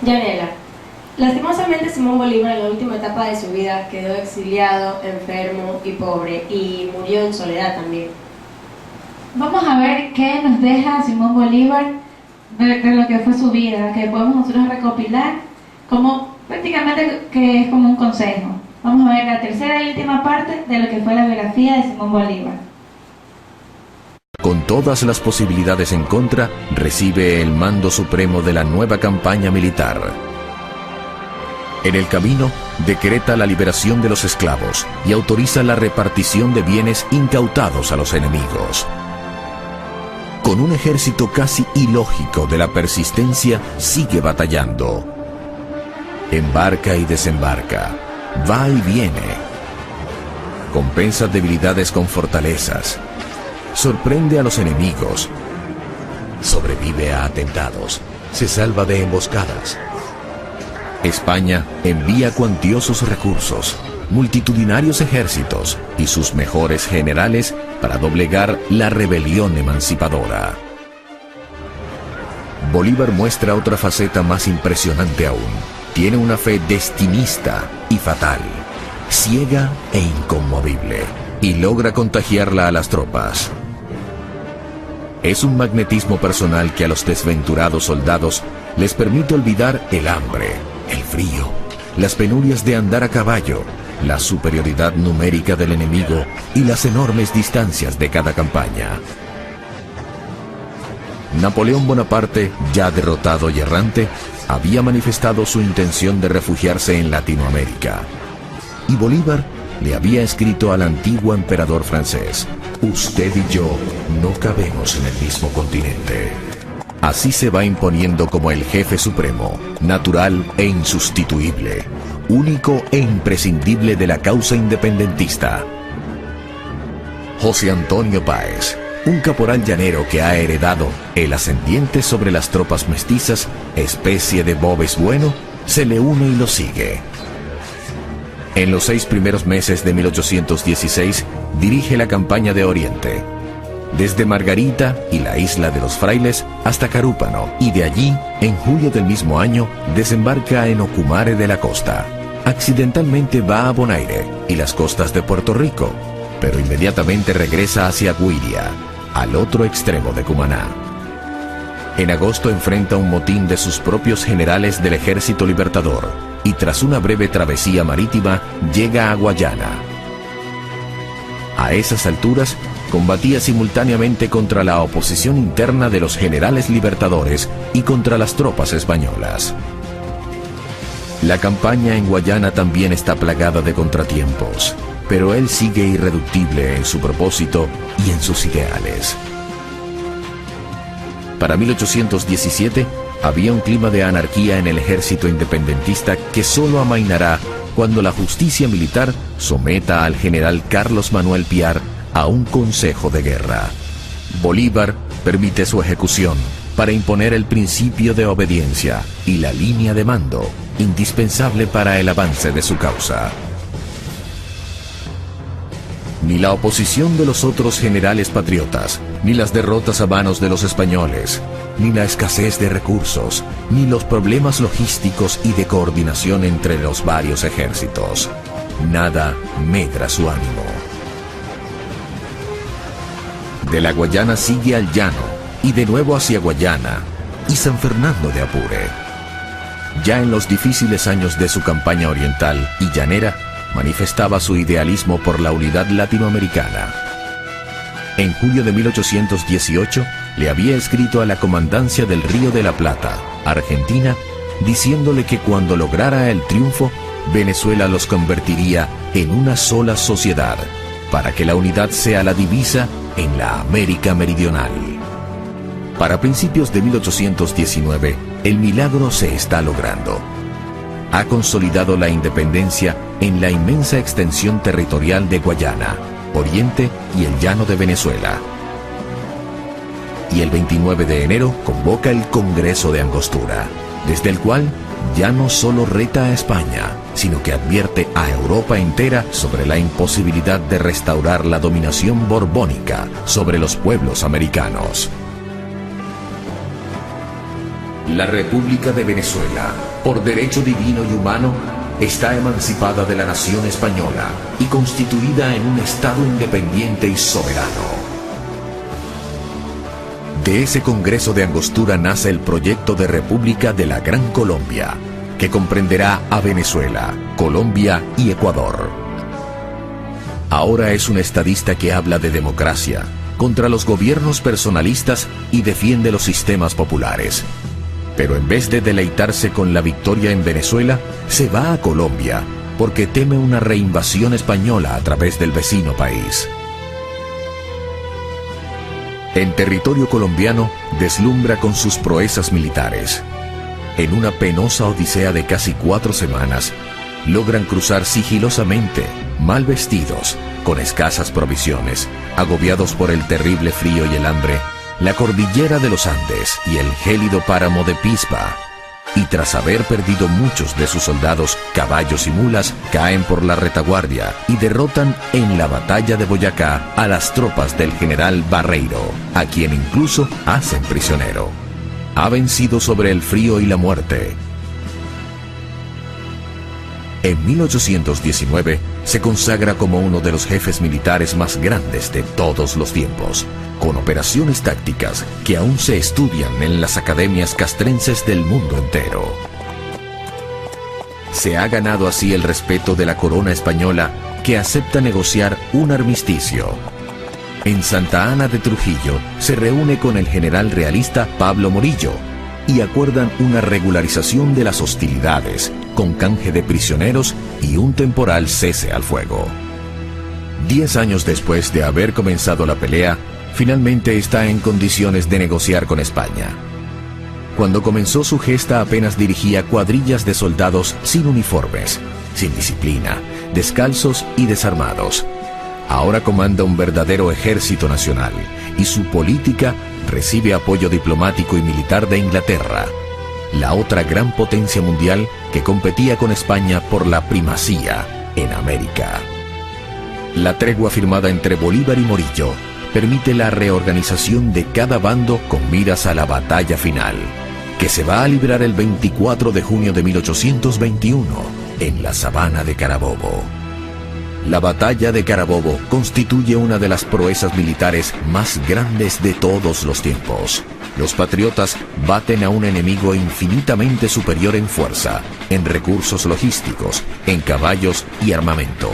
Yanela. Lastimosamente Simón Bolívar en la última etapa de su vida quedó exiliado, enfermo y pobre, y murió en soledad también. Vamos a ver qué nos deja Simón Bolívar de lo que fue su vida, que podemos nosotros recopilar como prácticamente que es como un consejo. Vamos a ver la tercera y última parte de lo que fue la biografía de Simón Bolívar. Con todas las posibilidades en contra, recibe el mando supremo de la nueva campaña militar. En el camino, decreta la liberación de los esclavos y autoriza la repartición de bienes incautados a los enemigos. Con un ejército casi ilógico de la persistencia, sigue batallando. Embarca y desembarca, va y viene. Compensa debilidades con fortalezas. Sorprende a los enemigos. Sobrevive a atentados. Se salva de emboscadas. España envía cuantiosos recursos, multitudinarios ejércitos y sus mejores generales para doblegar la rebelión emancipadora. Bolívar muestra otra faceta más impresionante aún. Tiene una fe destinista y fatal, ciega e inconmovible, y logra contagiarla a las tropas. Es un magnetismo personal que a los desventurados soldados les permite olvidar el hambre, el frío, las penurias de andar a caballo, la superioridad numérica del enemigo y las enormes distancias de cada campaña. Napoleón Bonaparte, ya derrotado y errante, había manifestado su intención de refugiarse en Latinoamérica. Y Bolívar le había escrito al antiguo emperador francés: usted y yo no cabemos en el mismo continente. Así se va imponiendo como el jefe supremo, natural e insustituible, único e imprescindible de la causa independentista. José Antonio Páez, un caporal llanero que ha heredado el ascendiente sobre las tropas mestizas, especie de Bobes bueno, se le une y lo sigue. En los 6 primeros meses de 1816 dirige la campaña de Oriente, desde Margarita y la isla de los Frailes hasta Carúpano, y de allí, en julio del mismo año, desembarca en Ocumare de la Costa. Accidentalmente va a Bonaire y las costas de Puerto Rico, pero inmediatamente regresa hacia Guiria, al otro extremo de Cumaná. En agosto enfrenta un motín de sus propios generales del Ejército Libertador y tras una breve travesía marítima llega a Guayana. A esas alturas combatía simultáneamente contra la oposición interna de los generales libertadores y contra las tropas españolas. La campaña en Guayana también está plagada de contratiempos, pero él sigue irreductible en su propósito y en sus ideales. Para 1817 había un clima de anarquía en el ejército independentista que solo amainará cuando la justicia militar someta al general Carlos Manuel Piar a un consejo de guerra. Bolívar permite su ejecución para imponer el principio de obediencia y la línea de mando, indispensable para el avance de su causa. Ni la oposición de los otros generales patriotas, ni las derrotas a manos de los españoles, ni la escasez de recursos, ni los problemas logísticos y de coordinación entre los varios ejércitos. Nada medra su ánimo. De la Guayana sigue al llano, y de nuevo hacia Guayana, y San Fernando de Apure. Ya en los difíciles años de su campaña oriental y llanera, manifestaba su idealismo por la unidad latinoamericana. En julio de 1818 le había escrito a la comandancia del Río de la Plata, Argentina, diciéndole que cuando lograra el triunfo, Venezuela los convertiría en una sola sociedad, para que la unidad sea la divisa en la América Meridional. Para principios de 1819, el milagro se está logrando. Ha consolidado la independencia en la inmensa extensión territorial de Guayana, Oriente y el llano de Venezuela. Y el 29 de enero convoca el Congreso de Angostura, desde el cual ya no solo reta a España, sino que advierte a Europa entera sobre la imposibilidad de restaurar la dominación borbónica sobre los pueblos americanos. La República de Venezuela, por derecho divino y humano, está emancipada de la nación española y constituida en un Estado independiente y soberano. De ese Congreso de Angostura nace el proyecto de República de la Gran Colombia, que comprenderá a Venezuela, Colombia y Ecuador. Ahora es un estadista que habla de democracia, contra los gobiernos personalistas y defiende los sistemas populares. Pero en vez de deleitarse con la victoria en Venezuela, se va a Colombia, porque teme una reinvasión española a través del vecino país. En territorio colombiano, deslumbra con sus proezas militares. En una penosa odisea de casi 4 semanas, logran cruzar sigilosamente, mal vestidos, con escasas provisiones, agobiados por el terrible frío y el hambre, la cordillera de los Andes y el gélido páramo de Pispa, y tras haber perdido muchos de sus soldados, caballos y mulas, caen por la retaguardia y derrotan en la batalla de Boyacá a las tropas del general Barreiro, a quien incluso hacen prisionero. Ha vencido sobre el frío y la muerte. En 1819 se consagra como uno de los jefes militares más grandes de todos los tiempos, con operaciones tácticas que aún se estudian en las academias castrenses del mundo entero. Se ha ganado así el respeto de la corona española, que acepta negociar un armisticio. En Santa Ana de Trujillo se reúne con el general realista Pablo Morillo y acuerdan una regularización de las hostilidades, con canje de prisioneros y un temporal cese al fuego. 10 años después de haber comenzado la pelea, finalmente está en condiciones de negociar con España. Cuando comenzó su gesta apenas dirigía cuadrillas de soldados sin uniformes, sin disciplina, descalzos y desarmados. Ahora comanda un verdadero ejército nacional y su política recibe apoyo diplomático y militar de Inglaterra, la otra gran potencia mundial que competía con España por la primacía en América. La tregua firmada entre Bolívar y Morillo permite la reorganización de cada bando con miras a la batalla final, que se va a librar el 24 de junio de 1821 en la sabana de Carabobo. La batalla de Carabobo constituye una de las proezas militares más grandes de todos los tiempos. Los patriotas baten a un enemigo infinitamente superior en fuerza, en recursos logísticos, en caballos y armamento.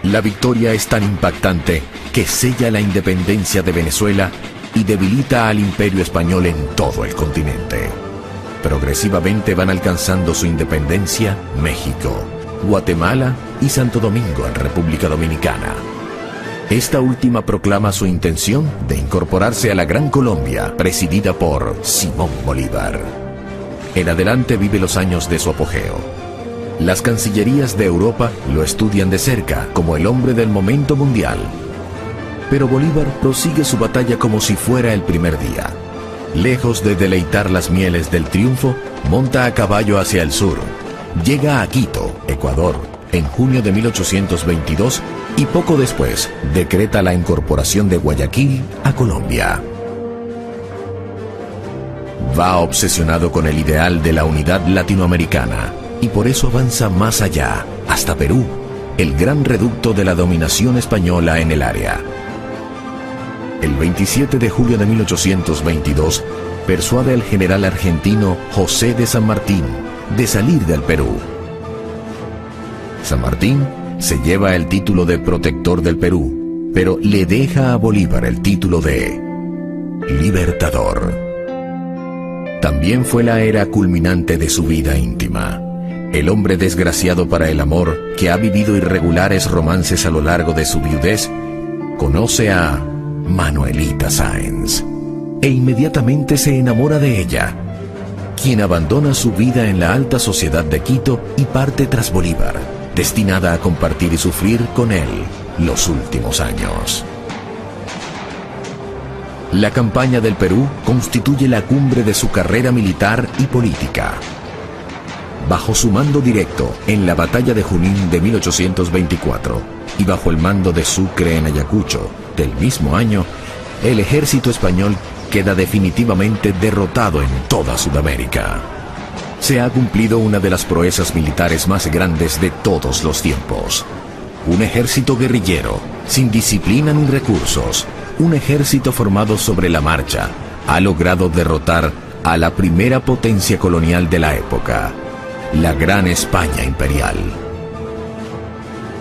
La victoria es tan impactante que sella la independencia de Venezuela y debilita al imperio español en todo el continente. Progresivamente van alcanzando su independencia México, Guatemala y Santo Domingo en República Dominicana. Esta última proclama su intención de incorporarse a la Gran Colombia, presidida por Simón Bolívar. En adelante vive los años de su apogeo. Las cancillerías de Europa lo estudian de cerca como el hombre del momento mundial. Pero Bolívar prosigue su batalla como si fuera el primer día. Lejos de deleitar las mieles del triunfo, monta a caballo hacia el sur. Llega a Quito, Ecuador, en junio de 1822 y poco después decreta la incorporación de Guayaquil a Colombia. Va obsesionado con el ideal de la unidad latinoamericana y por eso avanza más allá, hasta Perú, el gran reducto de la dominación española en el área. El 27 de julio de 1822 persuade al general argentino José de San Martín de salir del Perú. San Martín se lleva el título de protector del Perú, pero le deja a Bolívar el título de libertador. También fue la era culminante de su vida íntima. El hombre desgraciado para el amor, que ha vivido irregulares romances a lo largo de su viudez, conoce a Manuelita Sáenz e inmediatamente se enamora de ella, quien abandona su vida en la alta sociedad de Quito y parte tras Bolívar, destinada a compartir y sufrir con él los últimos años. La campaña del Perú constituye la cumbre de su carrera militar y política. Bajo su mando directo en la batalla de Junín de 1824 y bajo el mando de Sucre en Ayacucho del mismo año, el ejército español queda definitivamente derrotado en toda Sudamérica. Se ha cumplido una de las proezas militares más grandes de todos los tiempos. Un ejército guerrillero, sin disciplina ni recursos, un ejército formado sobre la marcha, ha logrado derrotar a la primera potencia colonial de la época, la Gran España Imperial.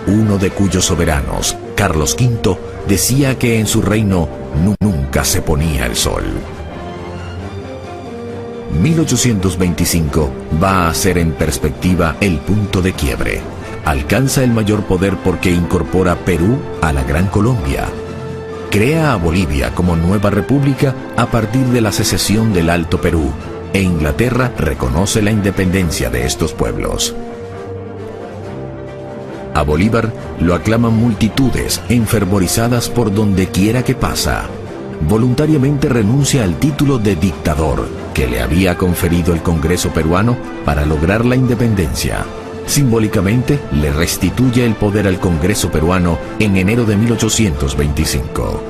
Uno de cuyos soberanos, Carlos V, decía que en su reino nunca se ponía el sol. 1825 va a ser en perspectiva el punto de quiebre. Alcanza el mayor poder porque incorpora Perú a la Gran Colombia. Crea a Bolivia como nueva república a partir de la secesión del Alto Perú, e Inglaterra reconoce la independencia de estos pueblos. A Bolívar lo aclaman multitudes enfervorizadas por donde quiera que pasa. Voluntariamente renuncia al título de dictador que le había conferido el Congreso peruano para lograr la independencia. Simbólicamente le restituye el poder al Congreso peruano en enero de 1825.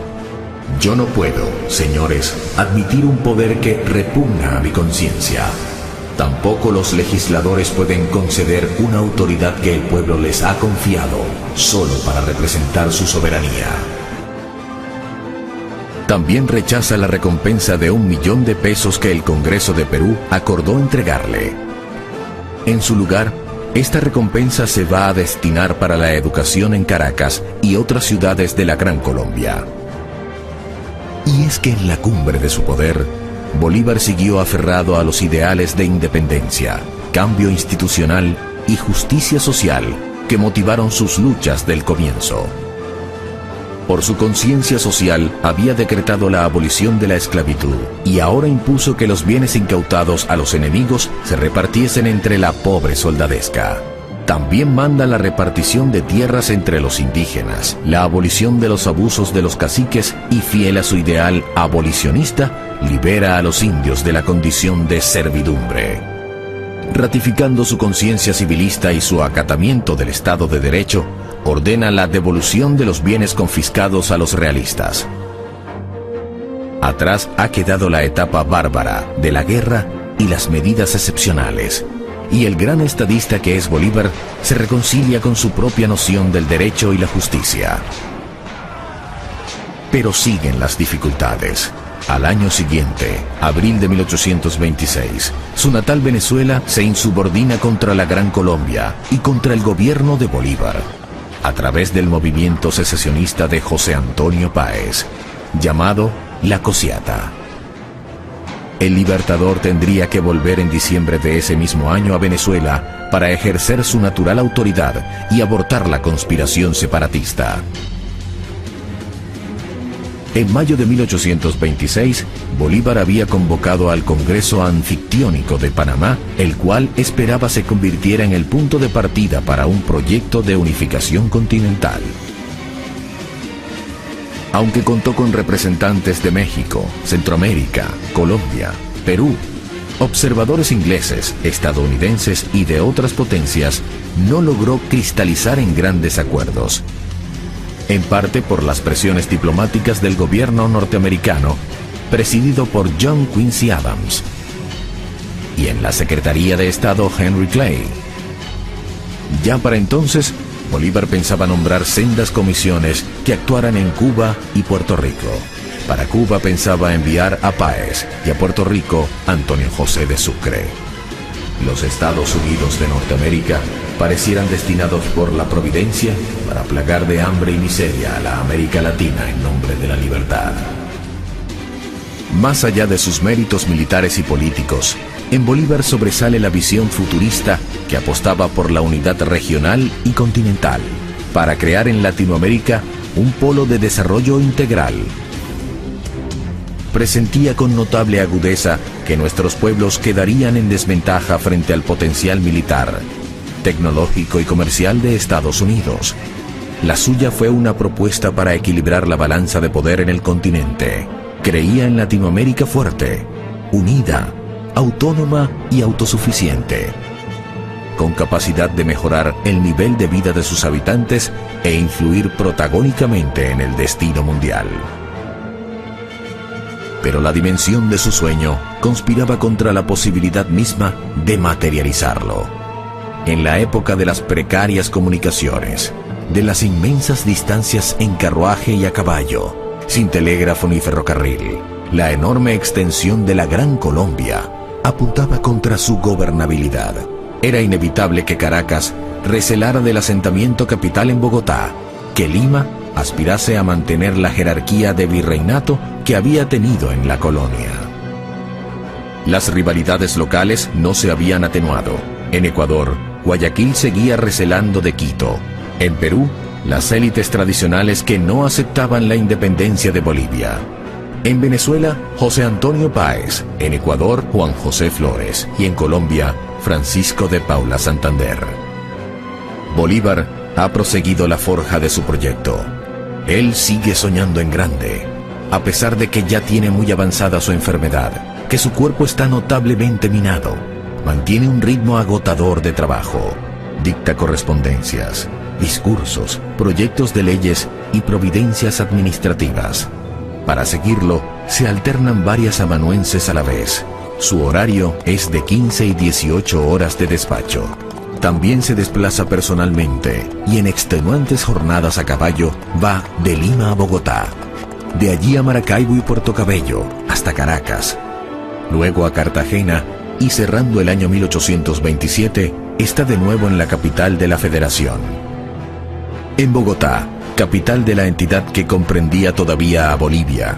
Yo no puedo, señores, admitir un poder que repugna a mi conciencia. Tampoco los legisladores pueden conceder una autoridad que el pueblo les ha confiado solo para representar su soberanía. También rechaza la recompensa de 1 millón de pesos que el Congreso de Perú acordó entregarle. En su lugar, esta recompensa se va a destinar para la educación en Caracas y otras ciudades de la Gran Colombia. Y es que en la cumbre de su poder, Bolívar siguió aferrado a los ideales de independencia, cambio institucional y justicia social que motivaron sus luchas del comienzo. Por su conciencia social, había decretado la abolición de la esclavitud y ahora impuso que los bienes incautados a los enemigos se repartiesen entre la pobre soldadesca. También manda la repartición de tierras entre los indígenas, la abolición de los abusos de los caciques y, fiel a su ideal abolicionista, libera a los indios de la condición de servidumbre. Ratificando su conciencia civilista y su acatamiento del Estado de Derecho, ordena la devolución de los bienes confiscados a los realistas. Atrás ha quedado la etapa bárbara de la guerra y las medidas excepcionales, y el gran estadista que es Bolívar se reconcilia con su propia noción del derecho y la justicia. Pero siguen las dificultades. Al año siguiente, abril de 1826, su natal Venezuela se insubordina contra la Gran Colombia y contra el gobierno de Bolívar, a través del movimiento secesionista de José Antonio Páez, llamado La Cociata. El libertador tendría que volver en diciembre de ese mismo año a Venezuela para ejercer su natural autoridad y abortar la conspiración separatista. En mayo de 1826, Bolívar había convocado al Congreso Anfictiónico de Panamá, el cual esperaba se convirtiera en el punto de partida para un proyecto de unificación continental. Aunque contó con representantes de México, Centroamérica, Colombia, Perú, observadores ingleses, estadounidenses y de otras potencias, no logró cristalizar en grandes acuerdos. En parte por las presiones diplomáticas del gobierno norteamericano, presidido por John Quincy Adams, y en la Secretaría de Estado Henry Clay. Ya para entonces, Bolívar pensaba nombrar sendas comisiones que actuaran en Cuba y Puerto Rico. Para Cuba pensaba enviar a Páez y a Puerto Rico Antonio José de Sucre. Los Estados Unidos de Norteamérica parecieran destinados por la providencia para plagar de hambre y miseria a la América Latina en nombre de la libertad. Más allá de sus méritos militares y políticos, en Bolívar sobresale la visión futurista que apostaba por la unidad regional y continental, para crear en Latinoamérica un polo de desarrollo integral. Presentía con notable agudeza que nuestros pueblos quedarían en desventaja frente al potencial militar, tecnológico y comercial de Estados Unidos. La suya fue una propuesta para equilibrar la balanza de poder en el continente. Creía en Latinoamérica fuerte, unida, autónoma y autosuficiente, con capacidad de mejorar el nivel de vida de sus habitantes e influir protagónicamente en el destino mundial. pero la dimensión de su sueño conspiraba contra la posibilidad misma de materializarlo. En la época de las precarias comunicaciones, de las inmensas distancias en carruaje y a caballo, sin telégrafo ni ferrocarril, la enorme extensión de la Gran Colombia apuntaba contra su gobernabilidad. Era inevitable que Caracas recelara del asentamiento capital en Bogotá, que Lima aspirase a mantener la jerarquía de virreinato que había tenido en la colonia. Las rivalidades locales no se habían atenuado. En Ecuador, Guayaquil seguía recelando de Quito. En Perú, las élites tradicionales que no aceptaban la independencia de Bolivia. En Venezuela, José Antonio Páez. En Ecuador, Juan José Flores. Y en Colombia, Francisco de Paula Santander. Bolívar ha proseguido la forja de su proyecto. Él sigue soñando en grande, a pesar de que ya tiene muy avanzada su enfermedad, que su cuerpo está notablemente minado. Mantiene un ritmo agotador de trabajo. Dicta correspondencias, discursos, proyectos de leyes y providencias administrativas. Para seguirlo, se alternan varias amanuenses a la vez. Su horario es de 15 y 18 horas de despacho. También se desplaza personalmente y en extenuantes jornadas a caballo va de Lima a Bogotá, de allí a Maracaibo y Puerto Cabello, hasta Caracas, luego a Cartagena y cerrando el año 1827 está de nuevo en la capital de la Federación. En Bogotá, capital de la entidad que comprendía todavía a Bolivia,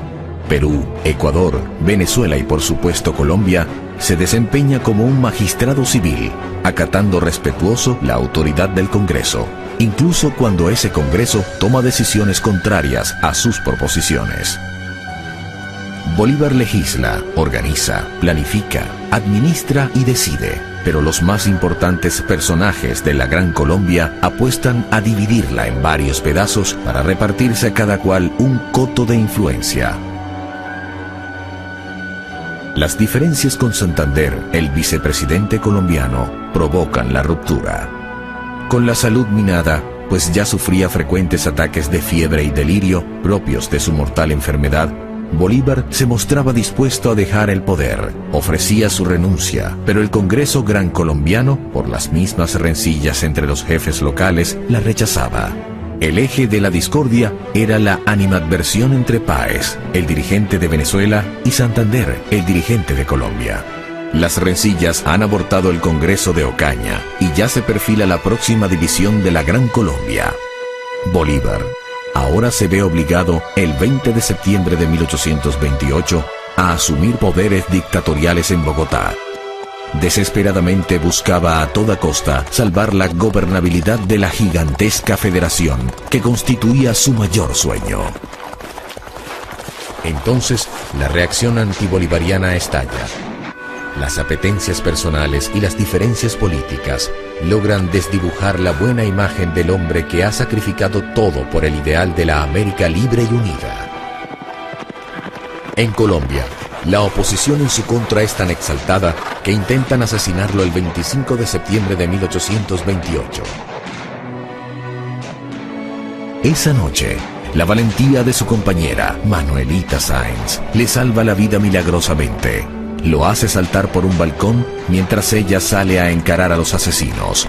Perú, Ecuador, Venezuela y por supuesto Colombia, se desempeña como un magistrado civil, acatando respetuoso la autoridad del Congreso, incluso cuando ese Congreso toma decisiones contrarias a sus proposiciones. Bolívar legisla, organiza, planifica, administra y decide, pero los más importantes personajes de la Gran Colombia apuestan a dividirla en varios pedazos para repartirse a cada cual un coto de influencia. Las diferencias con Santander, el vicepresidente colombiano, provocan la ruptura. Con la salud minada, pues ya sufría frecuentes ataques de fiebre y delirio propios de su mortal enfermedad, Bolívar se mostraba dispuesto a dejar el poder, ofrecía su renuncia, pero el Congreso Gran Colombiano, por las mismas rencillas entre los jefes locales, la rechazaba. El eje de la discordia era la animadversión entre Páez, el dirigente de Venezuela, y Santander, el dirigente de Colombia. Las rencillas han abortado el Congreso de Ocaña y ya se perfila la próxima división de la Gran Colombia. Bolívar ahora se ve obligado, el 20 de septiembre de 1828, a asumir poderes dictatoriales en Bogotá. Desesperadamente buscaba a toda costa salvar la gobernabilidad de la gigantesca federación que constituía su mayor sueño. Entonces, la reacción antibolivariana estalla. Las apetencias personales y las diferencias políticas logran desdibujar la buena imagen del hombre que ha sacrificado todo por el ideal de la América libre y unida. En Colombia, la oposición en su contra es tan exaltada que intentan asesinarlo el 25 de septiembre de 1828. Esa noche, la valentía de su compañera, Manuelita Sáenz, le salva la vida milagrosamente. Lo hace saltar por un balcón mientras ella sale a encarar a los asesinos.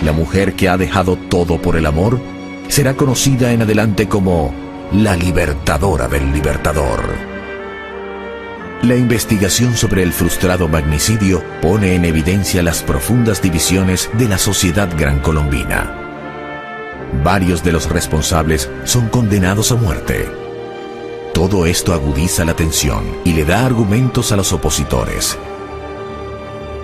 La mujer que ha dejado todo por el amor será conocida en adelante como la libertadora del libertador. La investigación sobre el frustrado magnicidio pone en evidencia las profundas divisiones de la sociedad grancolombina. Varios de los responsables son condenados a muerte. Todo esto agudiza la tensión y le da argumentos a los opositores.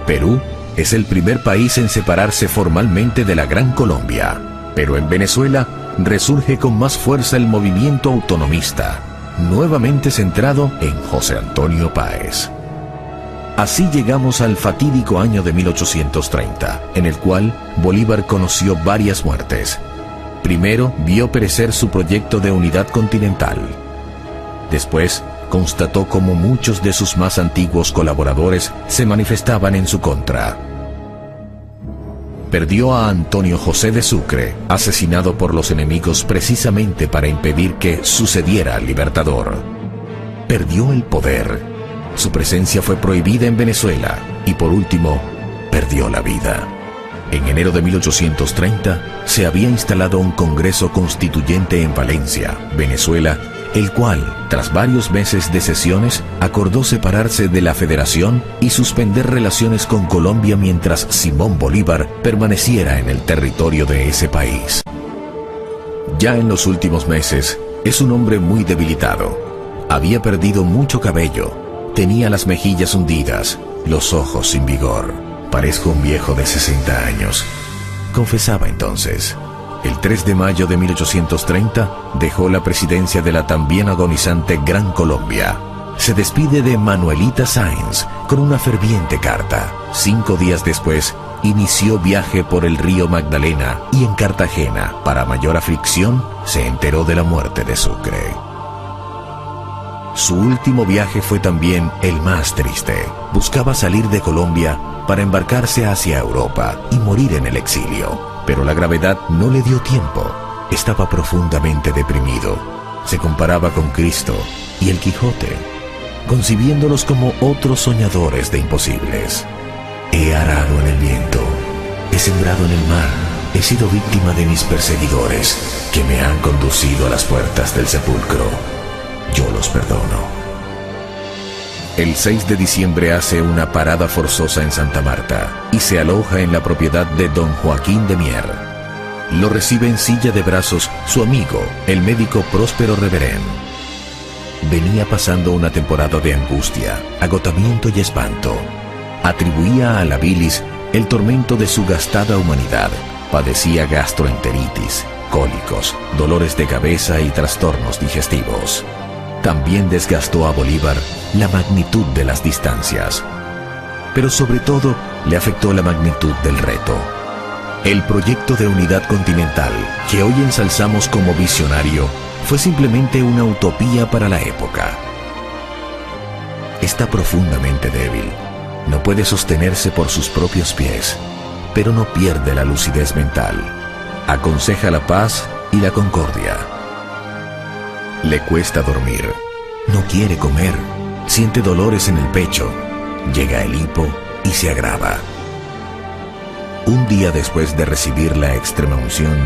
Perú es el primer país en separarse formalmente de la Gran Colombia, pero en Venezuela resurge con más fuerza el movimiento autonomista, nuevamente centrado en José Antonio Páez. Así llegamos al fatídico año de 1830, en el cual Bolívar conoció varias muertes. Primero, vio perecer su proyecto de unidad continental. Después, constató cómo muchos de sus más antiguos colaboradores se manifestaban en su contra. Perdió a Antonio José de Sucre, asesinado por los enemigos precisamente para impedir que sucediera al libertador. perdió el poder. Su presencia fue prohibida en Venezuela y por último, perdió la vida. En enero de 1830 se había instalado un Congreso Constituyente en Valencia, Venezuela, el cual, tras varios meses de sesiones, acordó separarse de la Federación y suspender relaciones con Colombia mientras Simón Bolívar permaneciera en el territorio de ese país. Ya en los últimos meses, es un hombre muy debilitado. Había perdido mucho cabello, tenía las mejillas hundidas, los ojos sin vigor. Parezco un viejo de 60 años, confesaba entonces. El 3 de mayo de 1830 dejó la presidencia de la también agonizante Gran Colombia. Se despide de Manuelita Sáenz con una ferviente carta. 5 días después, inició viaje por el río Magdalena y en Cartagena, para mayor aflicción, se enteró de la muerte de Sucre. Su último viaje fue también el más triste. Buscaba salir de Colombia para embarcarse hacia Europa y morir en el exilio. Pero la gravedad no le dio tiempo. Estaba profundamente deprimido. Se comparaba con Cristo y el Quijote, concibiéndolos como otros soñadores de imposibles. He arado en el viento, he sembrado en el mar, he sido víctima de mis perseguidores, que me han conducido a las puertas del sepulcro. Yo los perdono. El 6 de diciembre hace una parada forzosa en Santa Marta y se aloja en la propiedad de don Joaquín de Mier. Lo recibe en silla de brazos su amigo, el médico Próspero Reverén. Venía pasando una temporada de angustia, agotamiento y espanto. Atribuía a la bilis el tormento de su gastada humanidad. Padecía gastroenteritis, cólicos, dolores de cabeza y trastornos digestivos. También desgastó a Bolívar la magnitud de las distancias. Pero sobre todo le afectó la magnitud del reto. El proyecto de unidad continental, que hoy ensalzamos como visionario, fue simplemente una utopía para la época. Está profundamente débil. No puede sostenerse por sus propios pies, pero no pierde la lucidez mental. Aconseja la paz y la concordia. Le cuesta dormir, no quiere comer, siente dolores en el pecho, llega el hipo y se agrava. Un día después de recibir la extremaunción,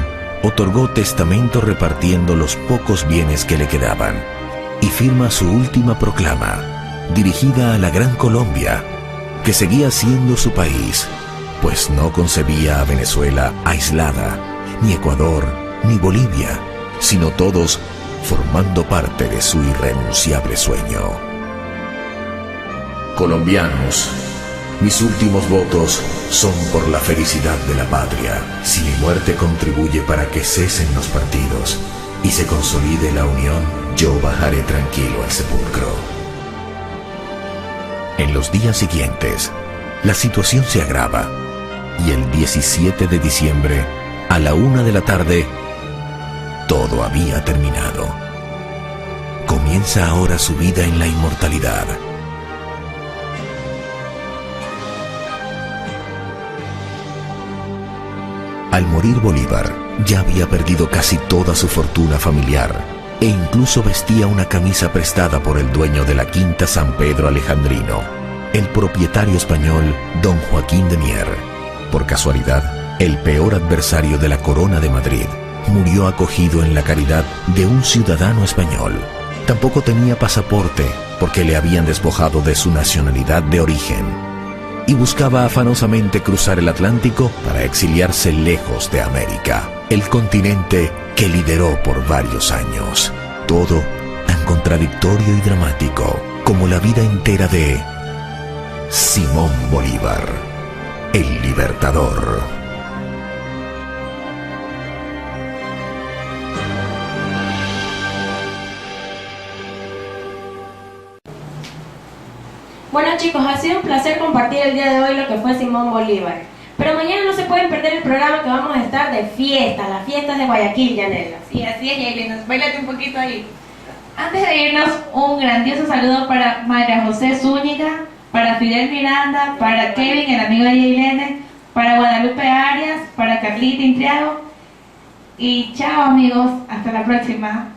otorgó testamento repartiendo los pocos bienes que le quedaban y firma su última proclama, dirigida a la Gran Colombia, que seguía siendo su país, pues no concebía a Venezuela aislada, ni Ecuador, ni Bolivia, sino todos formando parte de su irrenunciable sueño. Colombianos, mis últimos votos son por la felicidad de la patria. Si mi muerte contribuye para que cesen los partidos y se consolide la unión, yo bajaré tranquilo al sepulcro. En los días siguientes, la situación se agrava y el 17 de diciembre, a la 1 de la tarde, todo había terminado. Comienza ahora su vida en la inmortalidad. Al morir Bolívar, ya había perdido casi toda su fortuna familiar e incluso vestía una camisa prestada por el dueño de la Quinta San Pedro Alejandrino, el propietario español don Joaquín de Mier. Por casualidad, el peor adversario de la Corona de Madrid murió acogido en la caridad de un ciudadano español. Tampoco tenía pasaporte porque le habían despojado de su nacionalidad de origen y buscaba afanosamente cruzar el Atlántico para exiliarse lejos de América, el continente que lideró por varios años. Todo tan contradictorio y dramático como la vida entera de Simón Bolívar, el libertador. Bueno chicos, ha sido un placer compartir el día de hoy lo que fue Simón Bolívar. Pero mañana no se pueden perder el programa que vamos a estar de fiesta, las fiestas de Guayaquil, Yanela. Sí, así es, Yailin, bailate un poquito ahí. Antes de irnos, un grandioso saludo para María José Zúñiga, para Fidel Miranda, para Kevin, el amigo de Yailene, para Guadalupe Arias, para Carlita Intriago. Y chao amigos, hasta la próxima.